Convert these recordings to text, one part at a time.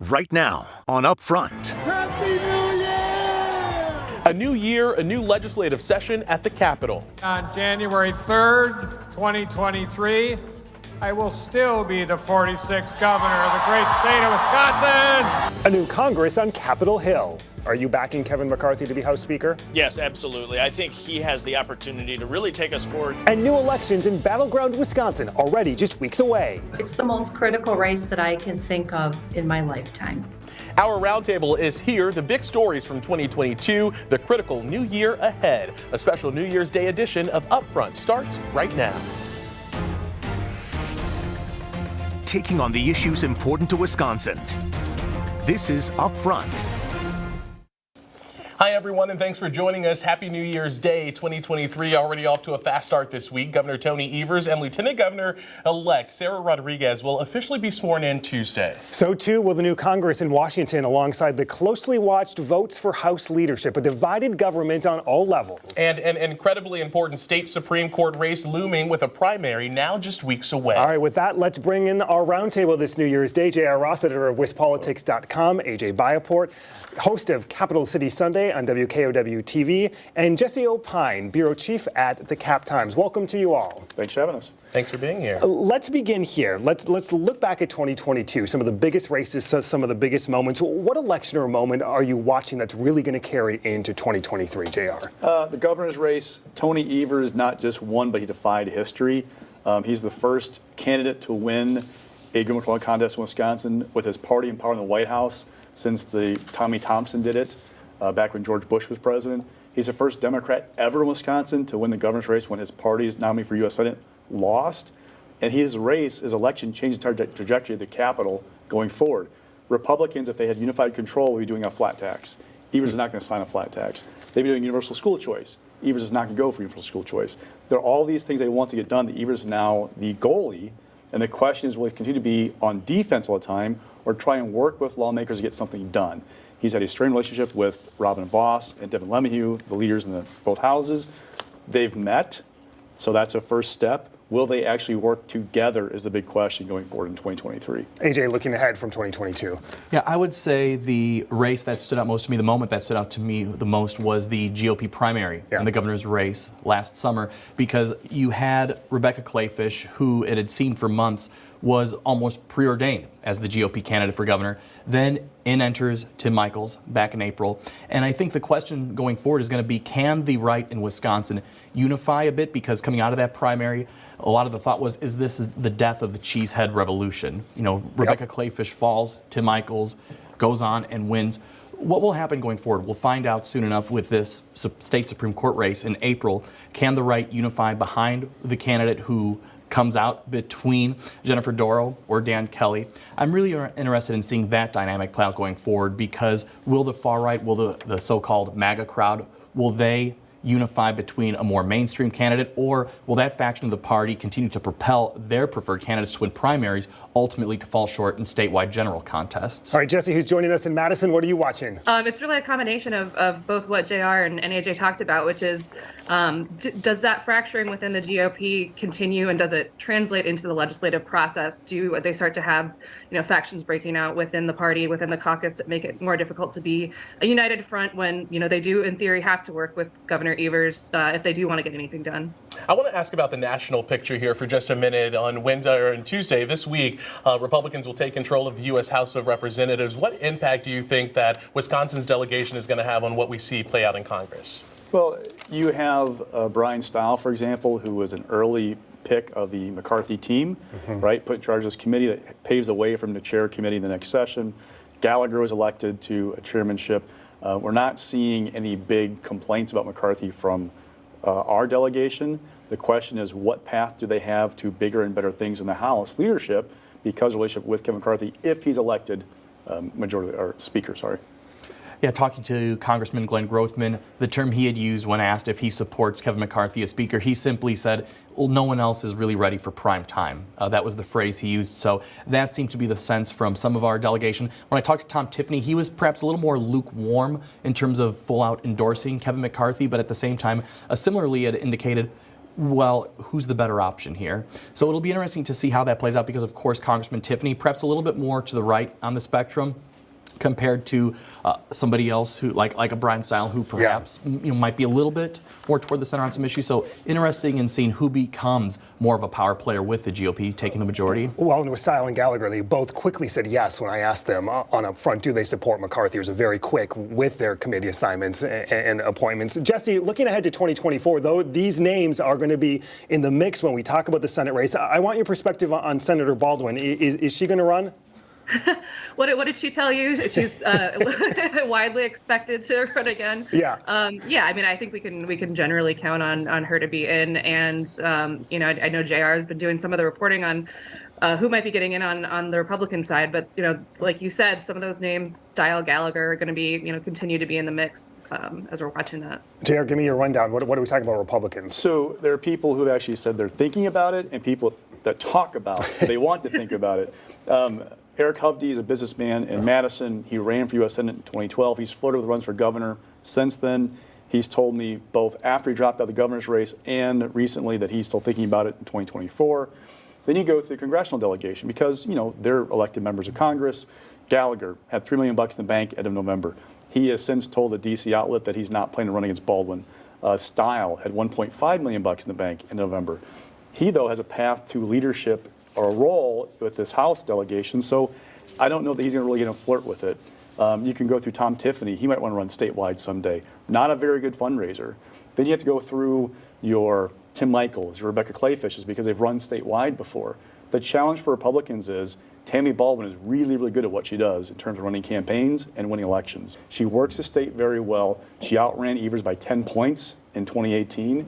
Right now on Upfront. Happy New Year! A new year, a new legislative session at the Capitol. On January 3rd, 2023, I will still be the 46th governor of the great state of Wisconsin. A new Congress on Capitol Hill. Are you backing Kevin McCarthy to be House Speaker? Yes, absolutely. I think he has the opportunity to really take us forward. And new elections in battleground Wisconsin already just weeks away. It's the most critical race that I can think of in my lifetime. Our roundtable is here. The big stories from 2022, the critical new year ahead. A special New Year's Day edition of Upfront starts right now. Taking on the issues important to Wisconsin. This is Upfront. Hi, everyone, and thanks for joining us. Happy New Year's Day 2023. Already off to a fast start this week. Governor Tony Evers and Lieutenant Governor-elect Sarah Rodriguez will officially be sworn in Tuesday. So, too, will the new Congress in Washington, alongside the closely watched votes for House leadership, a divided government on all levels. And an incredibly important state Supreme Court race looming with a primary now just weeks away. All right, with that, let's bring in our roundtable this New Year's Day. J.R. Ross, editor of WisPolitics.com, A.J. Biaport, host of Capital City Sunday on WKOW-TV, and Jesse Opine, bureau chief at the Cap Times. Welcome to you all. Thanks for having us. Thanks for being here. Let's begin here. Let's look back at 2022, some of the biggest races, some of the biggest moments. What election or moment are you watching that's really going to carry into 2023, JR? The governor's race, Tony Evers not just won, but he defied history. He's the first candidate to win a gubernatorial contest in Wisconsin with his party in power in the White House since the Tommy Thompson did it back when George Bush was president. He's the first Democrat ever in Wisconsin to win the governor's race when his party's nominee for U.S. Senate lost. And his election changed the trajectory of the Capitol going forward. Republicans, if they had unified control, would be doing a flat tax. Evers is not going to sign a flat tax. They'd be doing universal school choice. Evers is not going to go for universal school choice. There are all these things they want to get done. Evers is now the goalie. And the question is, will he continue to be on defense all the time or try and work with lawmakers to get something done? He's had a strained relationship with Robin Vos and Devin LeMahieu, the leaders in both houses. They've met, so that's a first step. Will they actually work together is the big question going forward in 2023. AJ, looking ahead from 2022. Yeah, I would say the race that stood out most to me, the moment that stood out to me the most was the GOP primary in the governor's race last summer, because you had Rebecca Kleefisch, who it had seemed for months was almost preordained as the GOP candidate for governor. Then in enters Tim Michels back in April. And I think the question going forward is going to be, can the right in Wisconsin unify a bit? Because coming out of that primary, a lot of the thought was, is this the death of the cheesehead revolution? You know, Rebecca Kleefisch falls, Tim Michels goes on and wins. What will happen going forward? We'll find out soon enough with this state Supreme Court race in April. Can the right unify behind the candidate who comes out between Jennifer Dorow or Dan Kelly? I'm really interested in seeing that dynamic play out going forward, because will the far right, will the so-called MAGA crowd, will they unify between a more mainstream candidate, or will that faction of the party continue to propel their preferred candidates to win primaries, ultimately to fall short in statewide general contests? All right, Jesse, who's joining us in Madison, what are you watching? It's really a combination of both what JR and AJ talked about, which is, does that fracturing within the GOP continue, and does it translate into the legislative process? Do they start to have, factions breaking out within the party, within the caucus, that make it more difficult to be a united front when, they do in theory have to work with Governor Evers if they do want to get anything done? I want to ask about the national picture here for just a minute. On Wednesday or on Tuesday this week, Republicans will take control of the U.S. House of Representatives. What impact do you think that Wisconsin's delegation is going to have on what we see play out in Congress? Well, you have Brian Stile, for example, who was an early pick of the McCarthy team, right? Put in charge of this committee that paves the way for him to chair a committee in the next session. Gallagher was elected to a chairmanship. We're not seeing any big complaints about McCarthy from our delegation. The question is, what path do they have to bigger and better things in the House leadership because of the relationship with Kevin McCarthy if he's elected speaker, sorry. Yeah, talking to Congressman Glenn Grothman, the term he had used when asked if he supports Kevin McCarthy as Speaker, he simply said, well, no one else is really ready for prime time. That was the phrase he used. So that seemed to be the sense from some of our delegation. When I talked to Tom Tiffany, he was perhaps a little more lukewarm in terms of full out endorsing Kevin McCarthy, but at the same time, similarly had indicated, well, who's the better option here? So it'll be interesting to see how that plays out because, of course, Congressman Tiffany, perhaps a little bit more to the right on the spectrum, compared to somebody else who, like a Brian Style, who perhaps might be a little bit more toward the center on some issues. So interesting in seeing who becomes more of a power player with the GOP taking the majority. Well, and with Style and Gallagher, they both quickly said yes when I asked them on up front, do they support McCarthy? It was very quick with their committee assignments and appointments. Jesse, looking ahead to 2024, though, these names are going to be in the mix when we talk about the Senate race. I want your perspective on Senator Baldwin. Is she going to run? What did she tell you? She's widely expected to run again. Yeah. Yeah. I mean, I think we can generally count on her to be in, and I know JR has been doing some of the reporting on who might be getting in on the Republican side, but like you said, some of those names, Style, Gallagher, are going to be continue to be in the mix as we're watching that. JR, give me your rundown. What are we talking about Republicans? So there are people who have actually said they're thinking about it, and people that talk about it. They want to think about it. Eric Hovde is a businessman in Madison. He ran for U.S. Senate in 2012. He's flirted with runs for governor since then. He's told me both after he dropped out of the governor's race and recently that he's still thinking about it in 2024. Then you go through the congressional delegation because, they're elected members of Congress. Gallagher had $3 million in the bank end of November. He has since told a D.C. outlet that he's not planning to run against Baldwin. Style had $1.5 million in the bank in November. He, though, has a path to leadership or a role with this House delegation, so I don't know that he's going to really get a flirt with it. You can go through Tom Tiffany. He might want to run statewide someday. Not a very good fundraiser. Then you have to go through your Tim Michaels, your Rebecca Clayfishes, because they've run statewide before. The challenge for Republicans is Tammy Baldwin is really, really good at what she does in terms of running campaigns and winning elections. She works the state very well. She outran Evers by 10 points in 2018.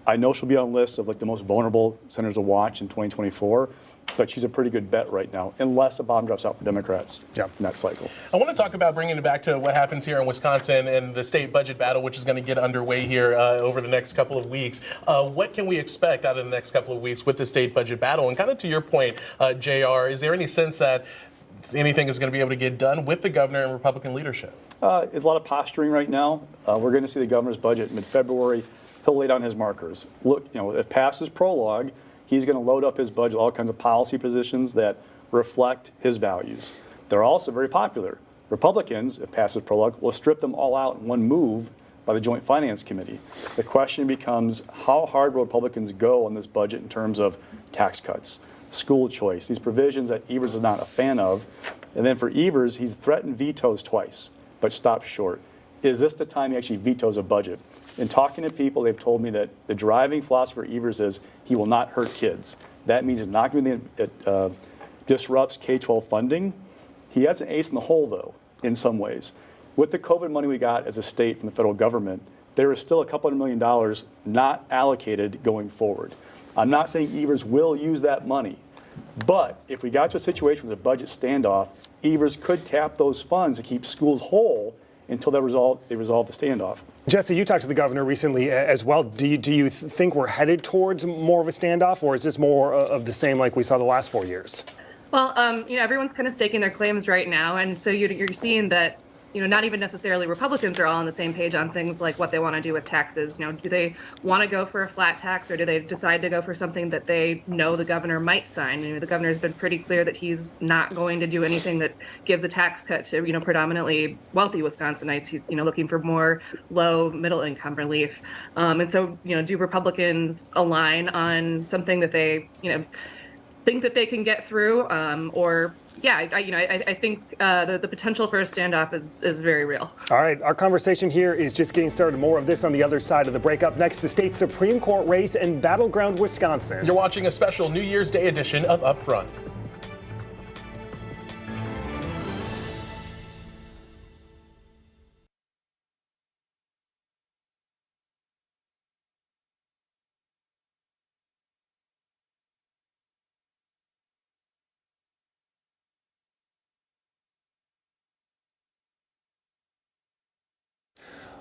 I know she'll be on lists of like the most vulnerable senators to watch in 2024, but she's a pretty good bet right now, unless a bomb drops out for Democrats in that cycle. I want to talk about bringing it back to what happens here in Wisconsin and the state budget battle, which is going to get underway here over the next couple of weeks. What can we expect out of the next couple of weeks with the state budget battle? And kind of to your point, JR, is there any sense that anything is going to be able to get done with the governor and Republican leadership? There's a lot of posturing right now. We're going to see the governor's budget mid-February. He'll lay down his markers. Look, if passes prologue, he's going to load up his budget with all kinds of policy positions that reflect his values. They're also very popular. Republicans, if passes prologue, will strip them all out in one move by the Joint Finance Committee. The question becomes, how hard will Republicans go on this budget in terms of tax cuts, school choice, these provisions that Evers is not a fan of. And then for Evers, he's threatened vetoes twice, but stopped short. Is this the time he actually vetoes a budget? In talking to people, they've told me that the driving philosophy for Evers is he will not hurt kids. That means it's not going to be it disrupts K-12 funding. He has an ace in the hole, though, in some ways. With the COVID money we got as a state from the federal government, there is still a couple $100 million not allocated going forward. I'm not saying Evers will use that money, but if we got to a situation with a budget standoff, Evers could tap those funds to keep schools whole until they resolve the standoff. Jesse, you talked to the governor recently as well. Do you think we're headed towards more of a standoff, or is this more of the same like we saw the last 4 years? Well, everyone's kind of staking their claims right now, and so you're seeing that not even necessarily Republicans are all on the same page on things like what they want to do with taxes. Do they want to go for a flat tax, or do they decide to go for something that they know the governor might sign? The governor's been pretty clear that he's not going to do anything that gives a tax cut to predominantly wealthy Wisconsinites. He's looking for more low middle income relief. And so do Republicans align on something that they think that they can get through, or yeah, I think the potential for a standoff is very real. All right, our conversation here is just getting started. More of this on the other side of the break. Up next, the state Supreme Court race in battleground Wisconsin. You're watching a special New Year's Day edition of Upfront.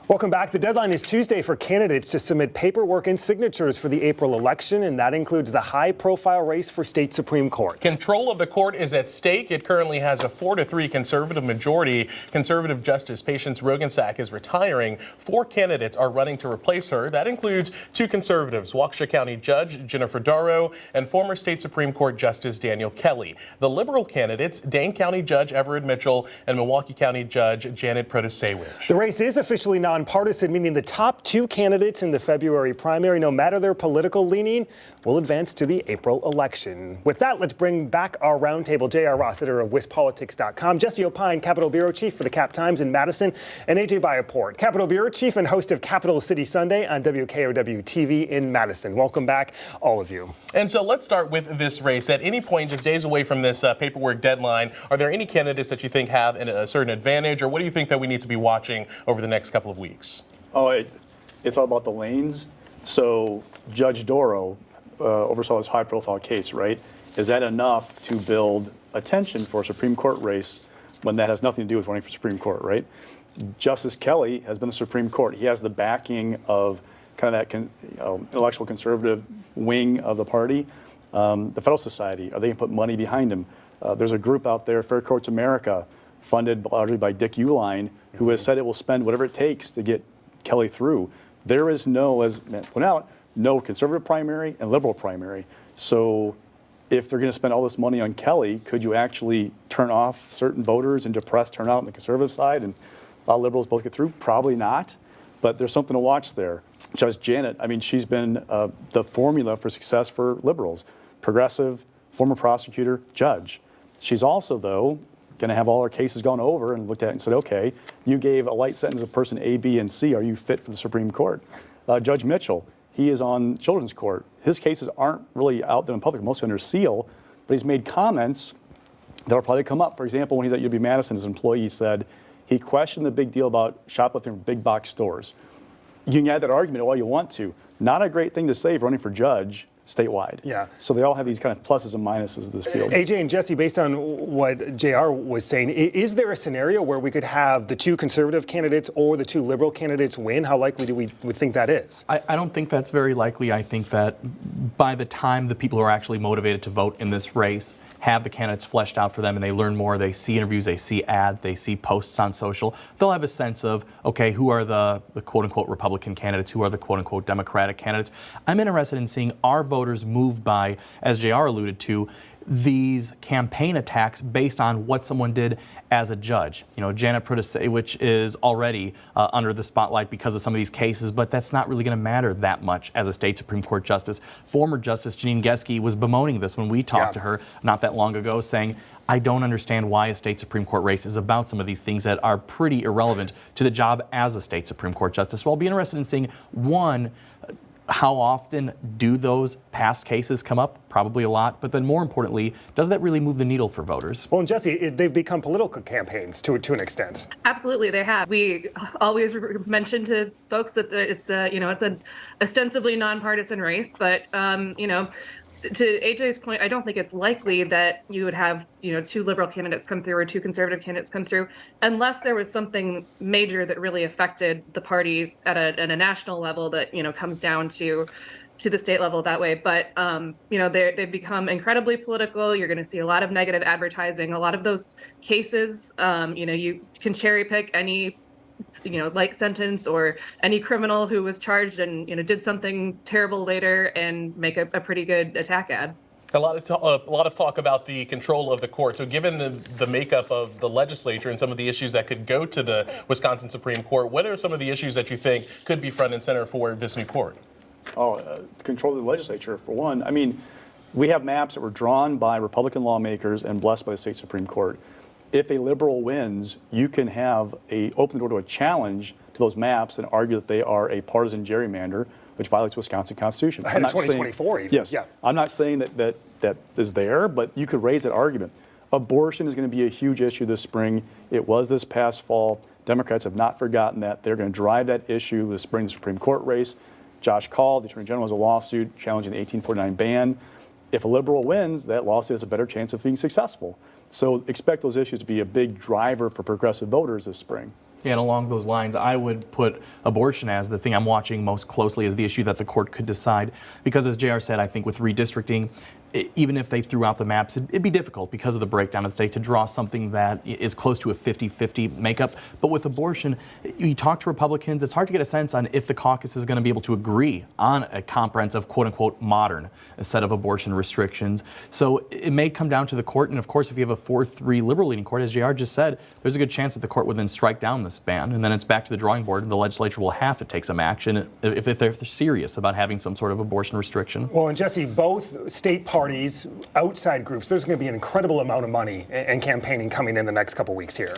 Welcome back. The deadline is Tuesday for candidates to submit paperwork and signatures for the April election, and that includes the high-profile race for state Supreme Court. Control of the court is at stake. It currently has a 4-3 conservative majority. Conservative Justice Patience Roggensack is retiring. 4 candidates are running to replace her. That includes 2 conservatives, Waukesha County Judge Jennifer Darrow and former state Supreme Court Justice Daniel Kelly. The liberal candidates, Dane County Judge Everett Mitchell and Milwaukee County Judge Janet Protasewicz. The race is officially nonpartisan, meaning the top 2 candidates in the February primary, no matter their political leaning, will advance to the April election. With that, let's bring back our roundtable. J.R. Ross, editor of WisPolitics.com, Jesse Opine, Capitol Bureau Chief for the Cap Times in Madison, and A.J. Byaport, Capitol Bureau Chief and host of Capital City Sunday on WKOW-TV in Madison. Welcome back, all of you. And so let's start with this race. At any point, just days away from this paperwork deadline, are there any candidates that you think have a certain advantage, or what do you think that we need to be watching over the next couple of weeks? Oh, it's all about the lanes. So Judge Darrow oversaw this high-profile case, right? Is that enough to build attention for a Supreme Court race when that has nothing to do with running for Supreme Court, right? Justice Kelly has been the Supreme Court. He has the backing of kind of that intellectual conservative wing of the party. The Federal Society, are they going to put money behind him? There's a group out there, Fair Courts America, funded largely by Dick Uihlein, who has said it will spend whatever it takes to get Kelly through. There is no, as Matt pointed out, no conservative primary and liberal primary. So if they're going to spend all this money on Kelly, could you actually turn off certain voters and depress turnout on the conservative side and allow liberals both get through? Probably not, but there's something to watch there. Judge Janet, I mean, she's been the formula for success for liberals. Progressive, former prosecutor, judge. She's also, though, going to have all her cases gone over and looked at and said, okay, you gave a light sentence of person A, B, and C. Are you fit for the Supreme Court? Judge Mitchell, he is on children's court. His cases aren't really out there in public, mostly under seal, but he's made comments that will probably come up. For example, when he's at UW-Madison, his employee said he questioned the big deal about shoplifting from big box stores. You can add that argument all you want to. Not a great thing to say if running for judge statewide. Yeah. So they all have these kind of pluses and minuses of this field. AJ and Jesse, based on what JR was saying, is there a scenario where we could have the 2 conservative candidates or the 2 liberal candidates win? How likely do we think that is? I don't think that's very likely. I think that by the time the people who are actually motivated to vote in this race have the candidates fleshed out for them and they learn more, they see interviews, they see ads, they see posts on social, they'll have a sense of, okay, who are the quote-unquote Republican candidates, who are the quote-unquote Democratic candidates. I'm interested in seeing our voters moved by, as JR alluded to, these campaign attacks based on what someone did as a judge. You know, Janet Protasewicz is already under the spotlight because of some of these cases, but that's not really going to matter that much as a state Supreme Court justice. Former Justice Janine Geske was bemoaning this when we talked to her not that long ago, saying, I don't understand why a state Supreme Court race is about some of these things that are pretty irrelevant to the job as a state Supreme Court justice. So I'll be interested in seeing, one, how often do those past cases come up? Probably a lot. But then more importantly, does that really move the needle for voters? Well, and Jesse, they've become political campaigns to an extent. Absolutely, they have. We always mention to folks that it's an ostensibly nonpartisan race, but to AJ's point, I don't think it's likely that you would have, 2 liberal candidates come through or 2 conservative candidates come through, unless there was something major that really affected the parties at a national level that, comes down to the state level that way. But, they've become incredibly political. You're going to see a lot of negative advertising. A lot of those cases, you can cherry pick any light sentence or any criminal who was charged and did something terrible later and make a pretty good attack ad. A lot of talk about the control of the court. So given the makeup of the legislature and some of the issues that could go to the Wisconsin Supreme Court, what are some of the issues that you think could be front and center for this new court? Control of the legislature, for one. I mean, we have maps that were drawn by Republican lawmakers and blessed by the state Supreme Court. If a liberal wins, you can open the door to a challenge to those maps and argue that they are a partisan gerrymander, which violates the Wisconsin Constitution. Ahead of 2024 even. Yes. Yeah. I'm not saying that is there, but you could raise that argument. Abortion is going to be a huge issue this spring. It was this past fall. Democrats have not forgotten that. They're going to drive that issue this spring, the Supreme Court race. Josh Kaul, the Attorney General, has a lawsuit challenging the 1849 ban. If a liberal wins, that lawsuit has a better chance of being successful. So expect those issues to be a big driver for progressive voters this spring. Yeah, and along those lines, I would put abortion as the thing I'm watching most closely as the issue that the court could decide. Because as JR said, I think with redistricting, even if they threw out the maps, it'd be difficult because of the breakdown of the state to draw something that is close to a 50-50 makeup. But with abortion, you talk to Republicans, it's hard to get a sense on if the caucus is going to be able to agree on a comprehensive, quote-unquote, modern set of abortion restrictions. So it may come down to the court, and of course, if you have a 4-3 liberal-leaning court, as JR just said, there's a good chance that the court would then strike down this ban, and then it's back to the drawing board, and the legislature will have to take some action if they're serious about having some sort of abortion restriction. Well, and Jesse, both state parties, outside groups, there's going to be an incredible amount of money and campaigning coming in the next couple weeks here.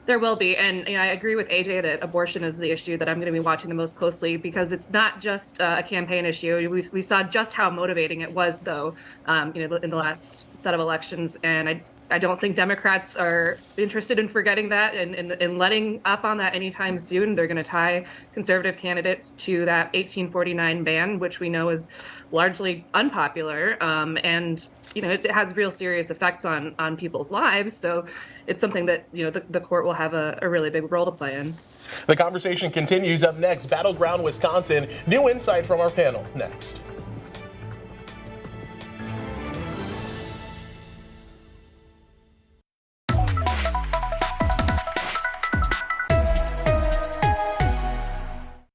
There will be, and I agree with AJ that abortion is the issue that I'm going to be watching the most closely, because it's not just a campaign issue. We saw just how motivating it was, though, in the last set of elections, and I don't think Democrats are interested in forgetting that and letting up on that anytime soon. They're going to tie conservative candidates to that 1849 ban, which we know is largely unpopular, and it has real serious effects on people's lives. So it's something that the court will have a really big role to play in. The conversation continues up next. Battleground Wisconsin. New insight from our panel next.